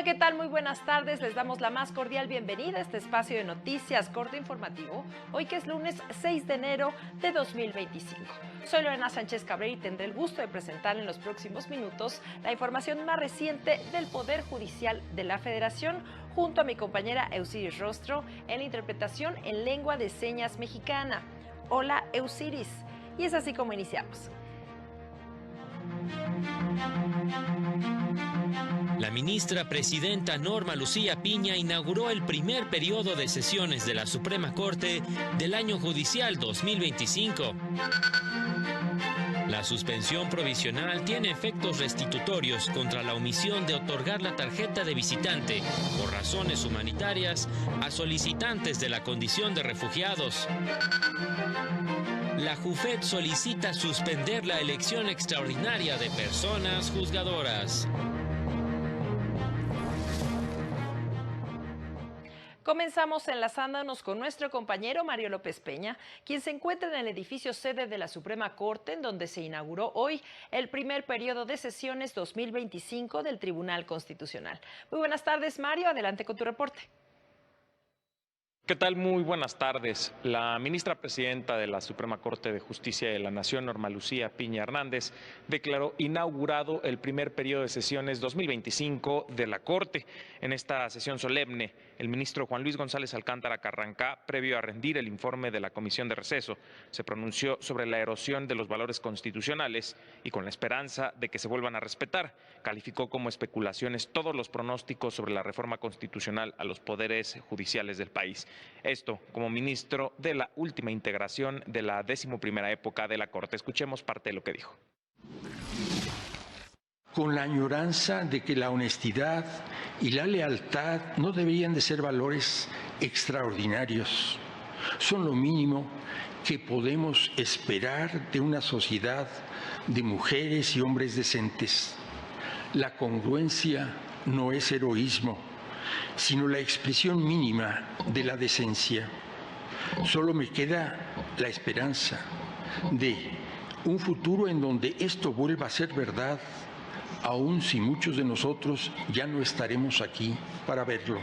Hola, ¿qué tal? Muy buenas tardes. Les damos la más cordial bienvenida a este espacio de noticias corto informativo, hoy que es lunes 6 de enero de 2025. Soy Lorena Sánchez Cabrera y tendré el gusto de presentar en los próximos minutos la información más reciente del Poder Judicial de la Federación, junto a mi compañera Eusiris Rostro en la interpretación en lengua de señas mexicana. Hola, Eusiris. Y es así como iniciamos. La ministra presidenta Norma Lucía Piña inauguró el primer periodo de sesiones de la Suprema Corte del año judicial 2025. La suspensión provisional tiene efectos restitutorios contra la omisión de otorgar la tarjeta de visitante por razones humanitarias a solicitantes de la condición de refugiados. La JUFET solicita suspender la elección extraordinaria de personas juzgadoras. Comenzamos enlazándonos con nuestro compañero Mario López Peña, quien se encuentra en el edificio sede de la Suprema Corte, en donde se inauguró hoy el primer periodo de sesiones 2025 del Tribunal Constitucional. Muy buenas tardes, Mario. Adelante con tu reporte. ¿Qué tal? Muy buenas tardes. La ministra presidenta de la Suprema Corte de Justicia de la Nación, Norma Lucía Piña Hernández, declaró inaugurado el primer periodo de sesiones 2025 de la Corte. En esta sesión solemne, el ministro Juan Luis González Alcántara Carrancá, previo a rendir el informe de la Comisión de Receso, se pronunció sobre la erosión de los valores constitucionales y, con la esperanza de que se vuelvan a respetar, calificó como especulaciones todos los pronósticos sobre la reforma constitucional a los poderes judiciales del país. Esto como ministro de la última integración de la 11ª época de la Corte. Escuchemos parte de lo que dijo. Con la añoranza de que la honestidad y la lealtad no deberían de ser valores extraordinarios. Son lo mínimo que podemos esperar de una sociedad de mujeres y hombres decentes. La congruencia no es heroísmo, sino la expresión mínima de la decencia. Solo me queda la esperanza de un futuro en donde esto vuelva a ser verdad, aun si muchos de nosotros ya no estaremos aquí para verlo.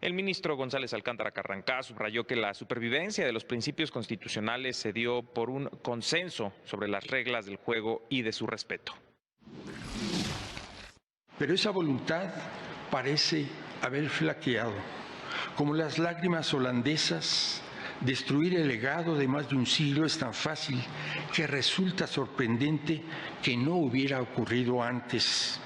El ministro González Alcántara Carrancá subrayó que la supervivencia de los principios constitucionales se dio por un consenso sobre las reglas del juego y de su respeto. Pero esa voluntad parece haber flaqueado. Como las lágrimas holandesas, destruir el legado de más de un siglo es tan fácil que resulta sorprendente que no hubiera ocurrido antes.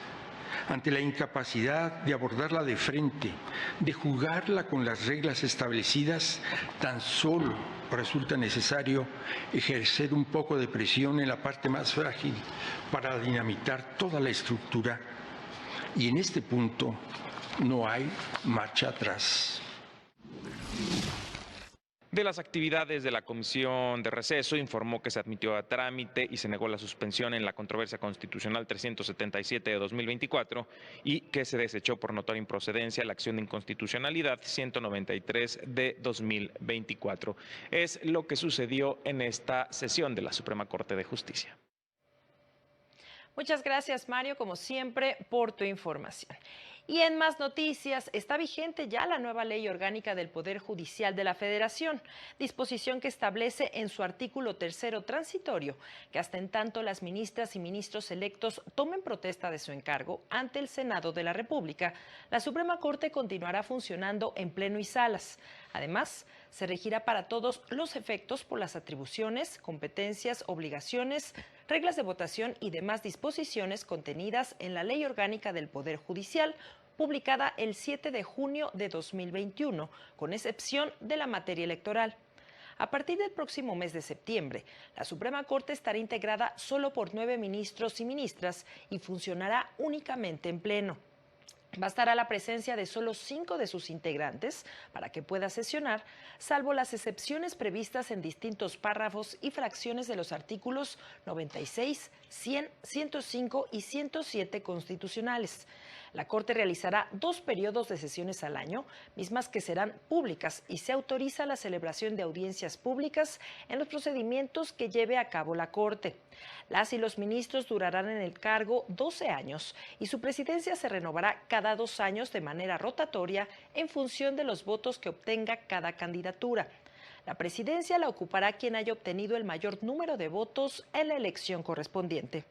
Ante la incapacidad de abordarla de frente, de jugarla con las reglas establecidas, tan solo resulta necesario ejercer un poco de presión en la parte más frágil para dinamitar toda la estructura. Y en este punto no hay marcha atrás. De las actividades de la Comisión de Receso, informó que se admitió a trámite y se negó la suspensión en la controversia constitucional 377 de 2024 y que se desechó por notoria improcedencia la acción de inconstitucionalidad 193 de 2024. Es lo que sucedió en esta sesión de la Suprema Corte de Justicia. Muchas gracias, Mario, como siempre, por tu información. Y en más noticias, está vigente ya la nueva Ley Orgánica del Poder Judicial de la Federación, disposición que establece en su artículo 3º transitorio que hasta en tanto las ministras y ministros electos tomen protesta de su encargo ante el Senado de la República, la Suprema Corte continuará funcionando en pleno y salas. Además, se regirá para todos los efectos por las atribuciones, competencias, obligaciones, reglas de votación y demás disposiciones contenidas en la Ley Orgánica del Poder Judicial, publicada el 7 de junio de 2021, con excepción de la materia electoral. A partir del próximo mes de septiembre, la Suprema Corte estará integrada solo por 9 ministros y ministras y funcionará únicamente en pleno. Bastará la presencia de solo 5 de sus integrantes para que pueda sesionar, salvo las excepciones previstas en distintos párrafos y fracciones de los artículos 96, 100, 105 y 107 constitucionales. La Corte realizará 2 periodos de sesiones al año, mismas que serán públicas, y se autoriza la celebración de audiencias públicas en los procedimientos que lleve a cabo la Corte. Las y los ministros durarán en el cargo 12 años y su presidencia se renovará cada 2 años de manera rotatoria en función de los votos que obtenga cada candidatura. La presidencia la ocupará quien haya obtenido el mayor número de votos en la elección correspondiente.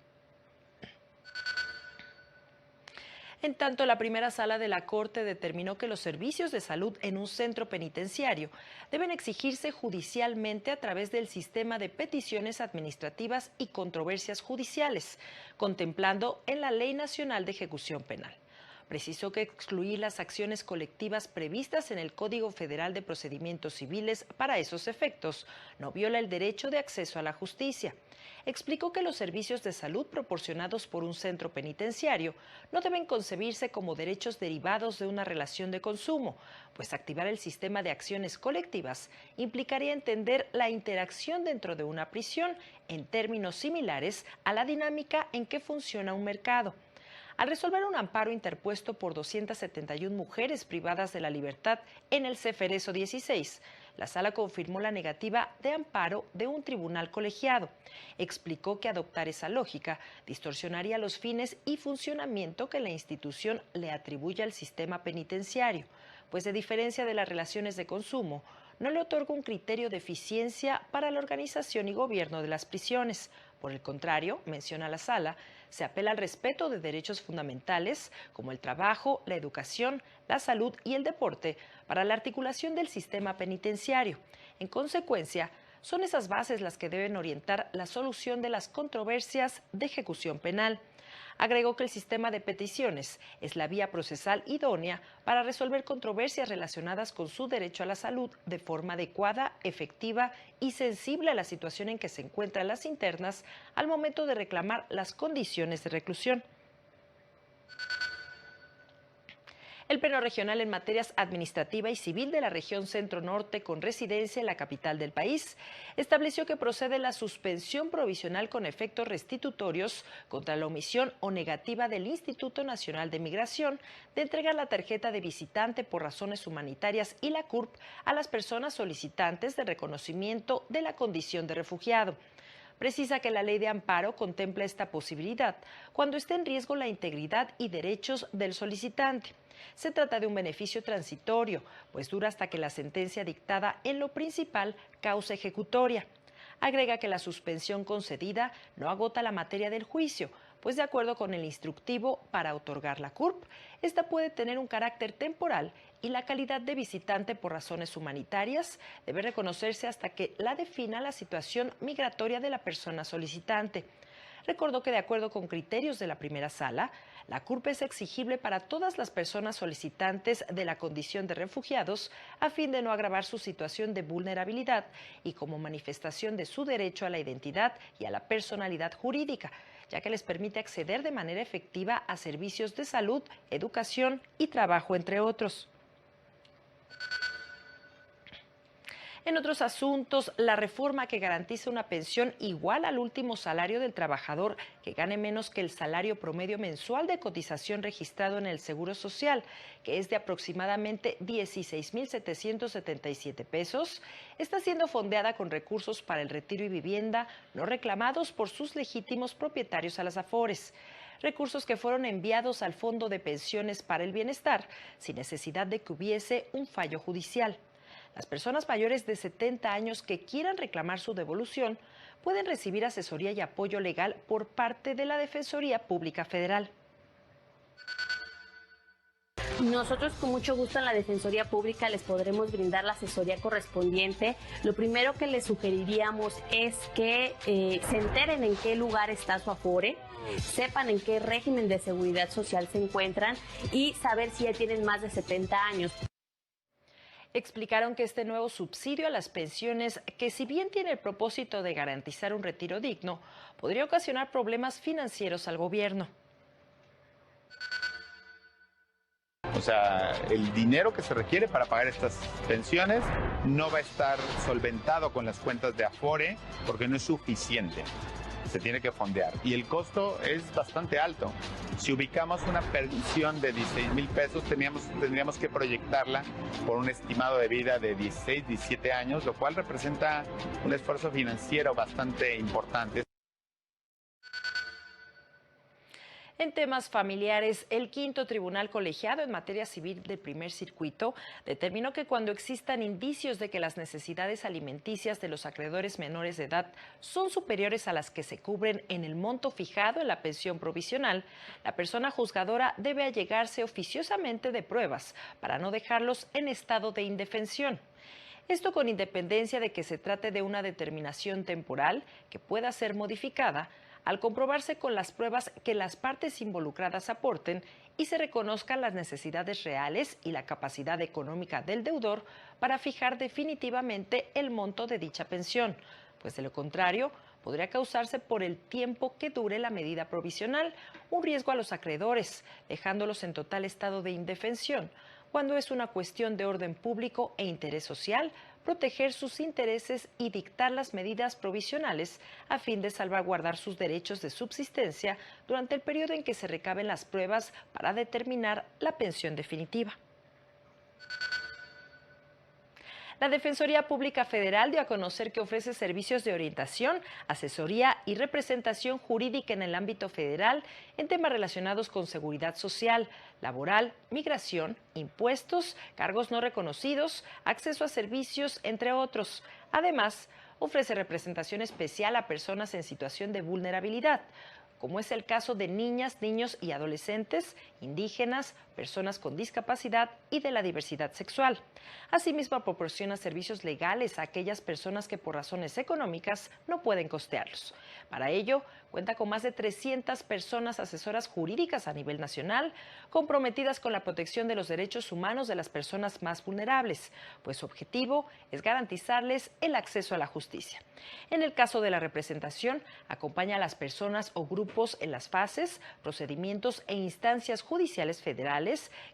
En tanto, la primera sala de la Corte determinó que los servicios de salud en un centro penitenciario deben exigirse judicialmente a través del sistema de peticiones administrativas y controversias judiciales, contemplando en la Ley Nacional de Ejecución Penal. Precisó que excluir las acciones colectivas previstas en el Código Federal de Procedimientos Civiles para esos efectos no viola el derecho de acceso a la justicia. Explicó que los servicios de salud proporcionados por un centro penitenciario no deben concebirse como derechos derivados de una relación de consumo, pues activar el sistema de acciones colectivas implicaría entender la interacción dentro de una prisión en términos similares a la dinámica en que funciona un mercado. Al resolver un amparo interpuesto por 271 mujeres privadas de la libertad en el Ceferezo 16, la sala confirmó la negativa de amparo de un tribunal colegiado. Explicó que adoptar esa lógica distorsionaría los fines y funcionamiento que la institución le atribuye al sistema penitenciario, pues a diferencia de las relaciones de consumo, no le otorga un criterio de eficiencia para la organización y gobierno de las prisiones. Por el contrario, menciona la sala, se apela al respeto de derechos fundamentales como el trabajo, la educación, la salud y el deporte para la articulación del sistema penitenciario. En consecuencia, son esas bases las que deben orientar la solución de las controversias de ejecución penal. Agregó que el sistema de peticiones es la vía procesal idónea para resolver controversias relacionadas con su derecho a la salud de forma adecuada, efectiva y sensible a la situación en que se encuentran las internas al momento de reclamar las condiciones de reclusión. El Pleno Regional en Materias Administrativa y Civil de la región Centro-Norte con residencia en la capital del país estableció que procede la suspensión provisional con efectos restitutorios contra la omisión o negativa del Instituto Nacional de Migración de entregar la tarjeta de visitante por razones humanitarias y la CURP a las personas solicitantes de reconocimiento de la condición de refugiado. Precisa que la ley de amparo contempla esta posibilidad cuando esté en riesgo la integridad y derechos del solicitante. Se trata de un beneficio transitorio, pues dura hasta que la sentencia dictada en lo principal cause ejecutoria. Agrega que la suspensión concedida no agota la materia del juicio, pues de acuerdo con el instructivo para otorgar la CURP, esta puede tener un carácter temporal y la calidad de visitante por razones humanitarias debe reconocerse hasta que la defina la situación migratoria de la persona solicitante. Recordó que de acuerdo con criterios de la primera sala, la CURP es exigible para todas las personas solicitantes de la condición de refugiados a fin de no agravar su situación de vulnerabilidad y como manifestación de su derecho a la identidad y a la personalidad jurídica, ya que les permite acceder de manera efectiva a servicios de salud, educación y trabajo, entre otros. En otros asuntos, la reforma que garantiza una pensión igual al último salario del trabajador que gane menos que el salario promedio mensual de cotización registrado en el Seguro Social, que es de aproximadamente 16,777 pesos, está siendo fondeada con recursos para el retiro y vivienda no reclamados por sus legítimos propietarios a las AFORES. Recursos que fueron enviados al Fondo de Pensiones para el Bienestar sin necesidad de que hubiese un fallo judicial. Las personas mayores de 70 años que quieran reclamar su devolución pueden recibir asesoría y apoyo legal por parte de la Defensoría Pública Federal. Nosotros con mucho gusto en la Defensoría Pública les podremos brindar la asesoría correspondiente. Lo primero que les sugeriríamos es que se enteren en qué lugar está su Afore, sepan en qué régimen de seguridad social se encuentran y saber si ya tienen más de 70 años. Explicaron que este nuevo subsidio a las pensiones, que si bien tiene el propósito de garantizar un retiro digno, podría ocasionar problemas financieros al gobierno. O sea, el dinero que se requiere para pagar estas pensiones no va a estar solventado con las cuentas de Afore porque no es suficiente. se tiene que fondear y el costo es bastante alto. Si ubicamos una pensión de 16,000 pesos, tendríamos que proyectarla por un estimado de vida de 16, 17 años, lo cual representa un esfuerzo financiero bastante importante. En temas familiares, el quinto tribunal colegiado en materia civil del primer circuito determinó que cuando existan indicios de que las necesidades alimenticias de los acreedores menores de edad son superiores a las que se cubren en el monto fijado en la pensión provisional, la persona juzgadora debe allegarse oficiosamente de pruebas para no dejarlos en estado de indefensión. Esto con independencia de que se trate de una determinación temporal que pueda ser modificada al comprobarse con las pruebas que las partes involucradas aporten y se reconozcan las necesidades reales y la capacidad económica del deudor para fijar definitivamente el monto de dicha pensión, pues de lo contrario podría causarse por el tiempo que dure la medida provisional un riesgo a los acreedores, dejándolos en total estado de indefensión, cuando es una cuestión de orden público e interés social proteger sus intereses y dictar las medidas provisionales a fin de salvaguardar sus derechos de subsistencia durante el periodo en que se recaben las pruebas para determinar la pensión definitiva. La Defensoría Pública Federal dio a conocer que ofrece servicios de orientación, asesoría y representación jurídica en el ámbito federal en temas relacionados con seguridad social, laboral, migración, impuestos, cargos no reconocidos, acceso a servicios, entre otros. Además, ofrece representación especial a personas en situación de vulnerabilidad, como es el caso de niñas, niños y adolescentes, indígenas, personas con discapacidad y de la diversidad sexual. Asimismo, proporciona servicios legales a aquellas personas que por razones económicas no pueden costearlos. Para ello, cuenta con más de 300 personas asesoras jurídicas a nivel nacional, comprometidas con la protección de los derechos humanos de las personas más vulnerables, pues su objetivo es garantizarles el acceso a la justicia. En el caso de la representación, acompaña a las personas o grupos en las fases, procedimientos e instancias judiciales federales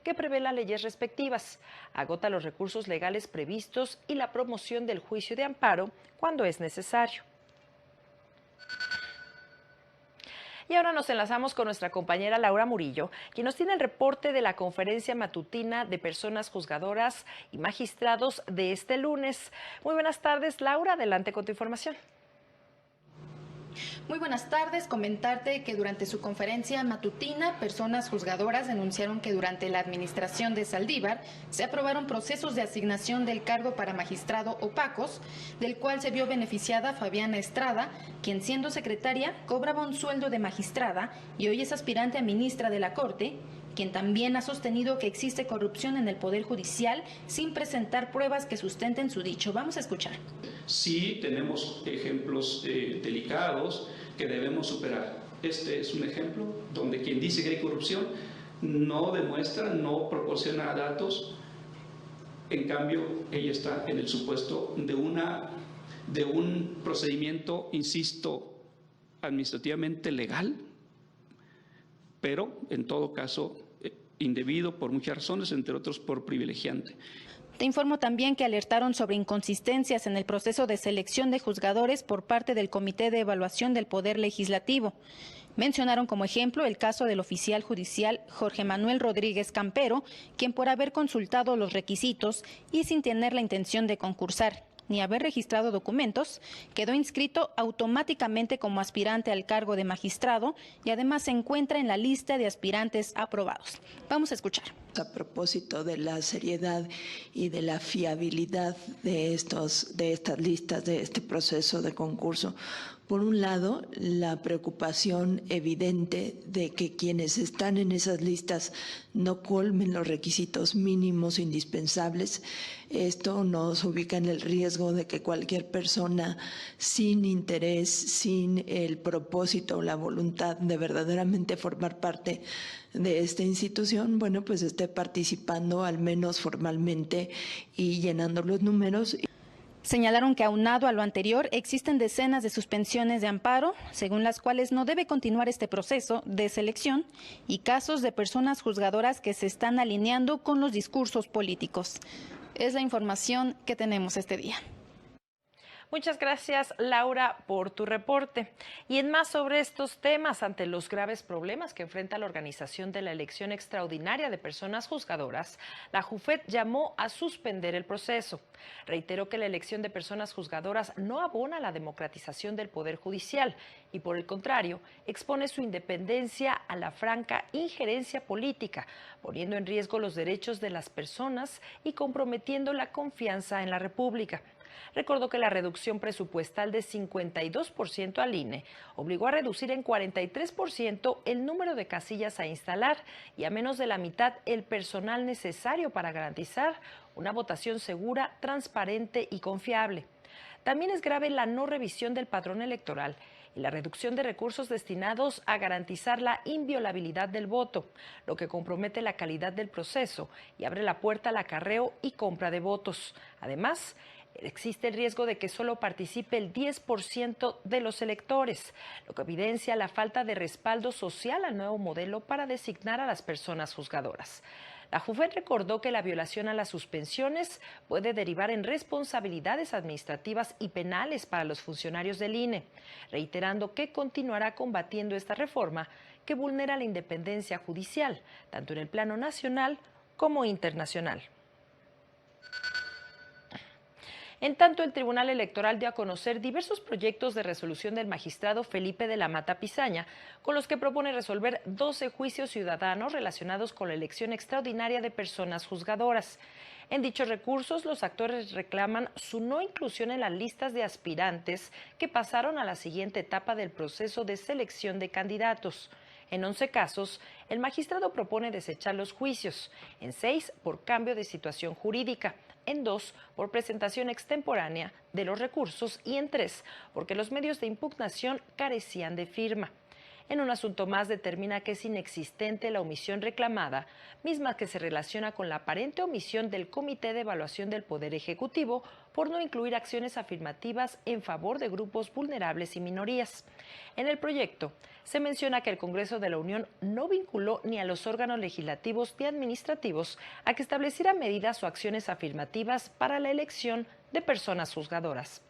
que prevé las leyes respectivas, agota los recursos legales previstos y la promoción del juicio de amparo cuando es necesario. Y ahora nos enlazamos con nuestra compañera Laura Murillo, quien nos tiene el reporte de la conferencia matutina de personas juzgadoras y magistrados de este lunes. Muy buenas tardes, Laura, adelante con tu información. Muy buenas tardes. Comentarte que durante su conferencia matutina, personas juzgadoras denunciaron que durante la administración de Saldívar se aprobaron procesos de asignación del cargo para magistrado opacos, del cual se vio beneficiada Fabiana Estrada, quien siendo secretaria cobraba un sueldo de magistrada y hoy es aspirante a ministra de la Corte, quien también ha sostenido que existe corrupción en el Poder Judicial sin presentar pruebas que sustenten su dicho. Vamos a escuchar. Sí, tenemos ejemplos delicados que debemos superar. Este es un ejemplo donde quien dice que hay corrupción no demuestra, no proporciona datos. En cambio, ella está en el supuesto de un procedimiento, insisto, administrativamente legal, pero en todo caso indebido por muchas razones, entre otros por privilegiante. Te informo también que alertaron sobre inconsistencias en el proceso de selección de juzgadores por parte del Comité de Evaluación del Poder Legislativo. Mencionaron como ejemplo el caso del oficial judicial Jorge Manuel Rodríguez Campero, quien por haber consultado los requisitos y sin tener la intención de concursar ni haber registrado documentos, quedó inscrito automáticamente como aspirante al cargo de magistrado y además se encuentra en la lista de aspirantes aprobados. Vamos a escuchar. A propósito de la seriedad y de la fiabilidad de estas listas, de este proceso de concurso. Por un lado, la preocupación evidente de que quienes están en esas listas no colmen los requisitos mínimos indispensables. Esto nos ubica en el riesgo de que cualquier persona sin interés, sin el propósito o la voluntad de verdaderamente formar parte de esta institución, bueno, pues esté participando al menos formalmente y llenando los números. Señalaron que aunado a lo anterior existen decenas de suspensiones de amparo, según las cuales no debe continuar este proceso de selección y casos de personas juzgadoras que se están alineando con los discursos políticos. Es la información que tenemos este día. Muchas gracias, Laura, por tu reporte. Y en más sobre estos temas, ante los graves problemas que enfrenta la organización de la elección extraordinaria de personas juzgadoras, la JUFET llamó a suspender el proceso. Reiteró que la elección de personas juzgadoras no abona la democratización del Poder Judicial y, por el contrario, expone su independencia a la franca injerencia política, poniendo en riesgo los derechos de las personas y comprometiendo la confianza en la República. Recordó que la reducción presupuestal de 52% al INE obligó a reducir en 43% el número de casillas a instalar y a menos de la mitad el personal necesario para garantizar una votación segura, transparente y confiable. También es grave la no revisión del padrón electoral y la reducción de recursos destinados a garantizar la inviolabilidad del voto, lo que compromete la calidad del proceso y abre la puerta al acarreo y compra de votos. Además, existe el riesgo de que solo participe el 10% de los electores, lo que evidencia la falta de respaldo social al nuevo modelo para designar a las personas juzgadoras. La JUFET recordó que la violación a las suspensiones puede derivar en responsabilidades administrativas y penales para los funcionarios del INE, reiterando que continuará combatiendo esta reforma que vulnera la independencia judicial, tanto en el plano nacional como internacional. En tanto, el Tribunal Electoral dio a conocer diversos proyectos de resolución del magistrado Felipe de la Mata Pizaña, con los que propone resolver 12 juicios ciudadanos relacionados con la elección extraordinaria de personas juzgadoras. En dichos recursos, los actores reclaman su no inclusión en las listas de aspirantes que pasaron a la siguiente etapa del proceso de selección de candidatos. En 11 casos, el magistrado propone desechar los juicios, en 6 por cambio de situación jurídica, en 2 por presentación extemporánea de los recursos y en 3 porque los medios de impugnación carecían de firma. En un asunto más determina que es inexistente la omisión reclamada, misma que se relaciona con la aparente omisión del Comité de Evaluación del Poder Ejecutivo por no incluir acciones afirmativas en favor de grupos vulnerables y minorías. En el proyecto se menciona que el Congreso de la Unión no vinculó ni a los órganos legislativos ni administrativos a que establecieran medidas o acciones afirmativas para la elección de personas juzgadoras.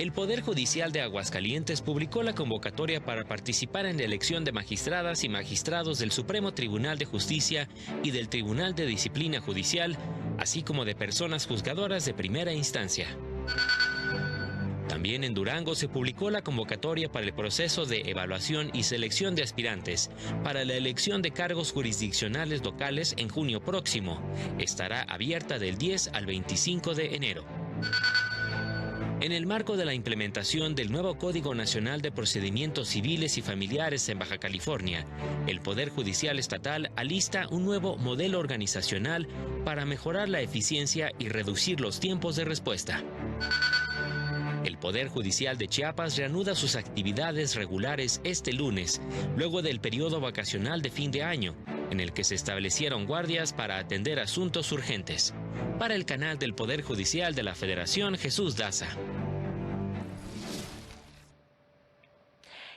El Poder Judicial de Aguascalientes publicó la convocatoria para participar en la elección de magistradas y magistrados del Supremo Tribunal de Justicia y del Tribunal de Disciplina Judicial, así como de personas juzgadoras de primera instancia. También en Durango se publicó la convocatoria para el proceso de evaluación y selección de aspirantes para la elección de cargos jurisdiccionales locales en junio próximo. Estará abierta del 10 al 25 de enero. En el marco de la implementación del nuevo Código Nacional de Procedimientos Civiles y Familiares en Baja California, el Poder Judicial Estatal alista un nuevo modelo organizacional para mejorar la eficiencia y reducir los tiempos de respuesta. El Poder Judicial de Chiapas reanuda sus actividades regulares este lunes, luego del periodo vacacional de fin de año, en el que se establecieron guardias para atender asuntos urgentes. Para el canal del Poder Judicial de la Federación, Jesús Daza.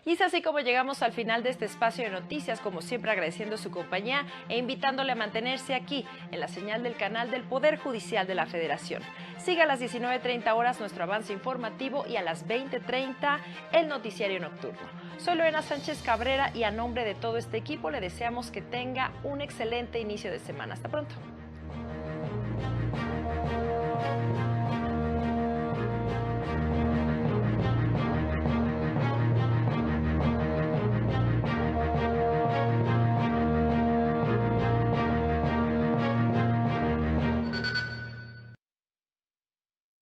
Y es así como llegamos al final de este espacio de noticias, como siempre agradeciendo su compañía e invitándole a mantenerse aquí en la señal del canal del Poder Judicial de la Federación. Siga a las 19:30 horas nuestro avance informativo y a las 20:30 el noticiario nocturno. Soy Lorena Sánchez Cabrera y a nombre de todo este equipo le deseamos que tenga un excelente inicio de semana. Hasta pronto.